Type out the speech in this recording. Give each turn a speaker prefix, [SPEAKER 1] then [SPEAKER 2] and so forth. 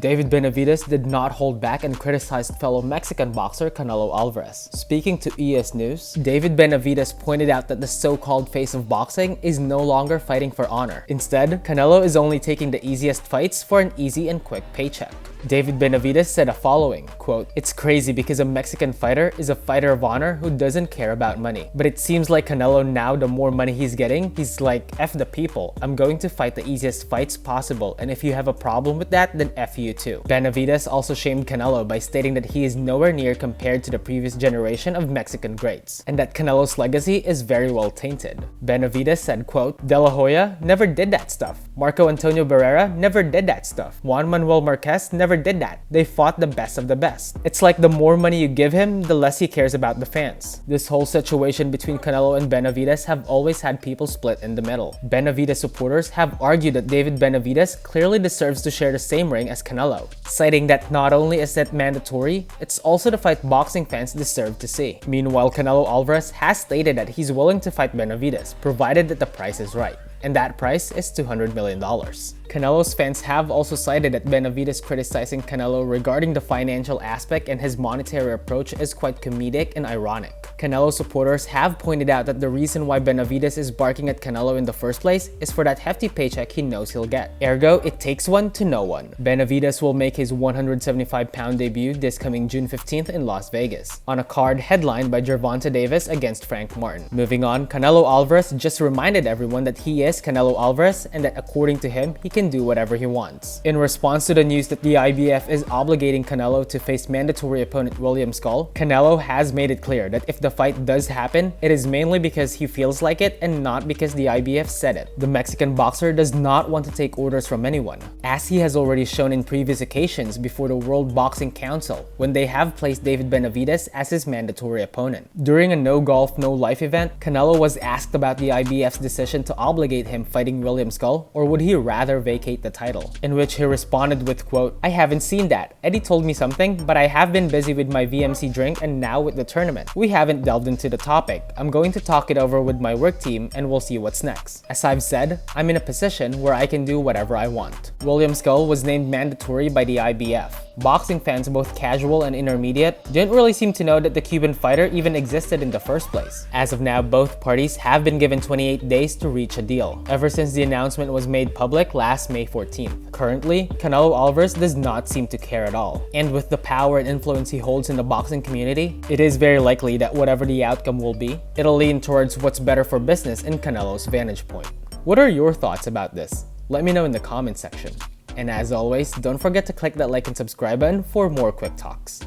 [SPEAKER 1] David Benavidez did not hold back and criticized fellow Mexican boxer Canelo Alvarez. Speaking to ES News, David Benavidez pointed out that the so-called face of boxing is no longer fighting for honor. Instead, Canelo is only taking the easiest fights for an easy and quick paycheck. David Benavidez said the following, quote, "It's crazy because a Mexican fighter is a fighter of honor who doesn't care about money. But it seems like Canelo now, the more money he's getting, he's like, F the people. I'm going to fight the easiest fights possible, and if you have a problem with that, then F you too." Benavidez also shamed Canelo by stating that he is nowhere near compared to the previous generation of Mexican greats, and that Canelo's legacy is very well tainted. Benavidez said, quote, "De La Hoya never did that stuff. Marco Antonio Barrera never did that stuff. Juan Manuel Marquez never did that. They fought the best of the best. It's like the more money you give him, the less he cares about the fans." This whole situation between Canelo and Benavidez have always had people split in the middle. Benavidez supporters have argued that David Benavidez clearly deserves to share the same ring as Canelo, citing that not only is it mandatory, it's also the fight boxing fans deserve to see. Meanwhile, Canelo Alvarez has stated that he's willing to fight Benavidez, provided that the price is right. And that price is $200 million. Canelo's fans have also cited that Benavidez criticizing Canelo regarding the financial aspect and his monetary approach is quite comedic and ironic. Canelo supporters have pointed out that the reason why Benavidez is barking at Canelo in the first place is for that hefty paycheck he knows he'll get. Ergo, it takes one to know one. Benavidez will make his 175-pound debut this coming June 15th in Las Vegas, on a card headlined by Gervonta Davis against Frank Martin. Moving on, Canelo Alvarez just reminded everyone that he is Canelo Alvarez and that according to him, he can do whatever he wants. In response to the news that the IBF is obligating Canelo to face mandatory opponent William Skull, Canelo has made it clear that if the fight does happen, it is mainly because he feels like it and not because the IBF said it. The Mexican boxer does not want to take orders from anyone, as he has already shown in previous occasions before the World Boxing Council when they have placed David Benavidez as his mandatory opponent. During a no golf, no life event, Canelo was asked about the IBF's decision to obligate him fighting William Skull, or would he rather vacate the title, in which he responded with, quote, "I haven't seen that. Eddie told me something, but I have been busy with my VMC drink and now with the tournament. We haven't delved into the topic. I'm going to talk it over with my work team and we'll see what's next. As I've said, I'm in a position where I can do whatever I want." William Skull was named mandatory by the IBF. Boxing fans, both casual and intermediate, didn't really seem to know that the Cuban fighter even existed in the first place. As of now, both parties have been given 28 days to reach a deal, ever since the announcement was made public last May 14th. Currently, Canelo Alvarez does not seem to care at all, and with the power and influence he holds in the boxing community, it is very likely that whatever the outcome will be, it'll lean towards what's better for business in Canelo's vantage point. What are your thoughts about this? Let me know in the comment section. And as always, don't forget to click that like and subscribe button for more quick talks.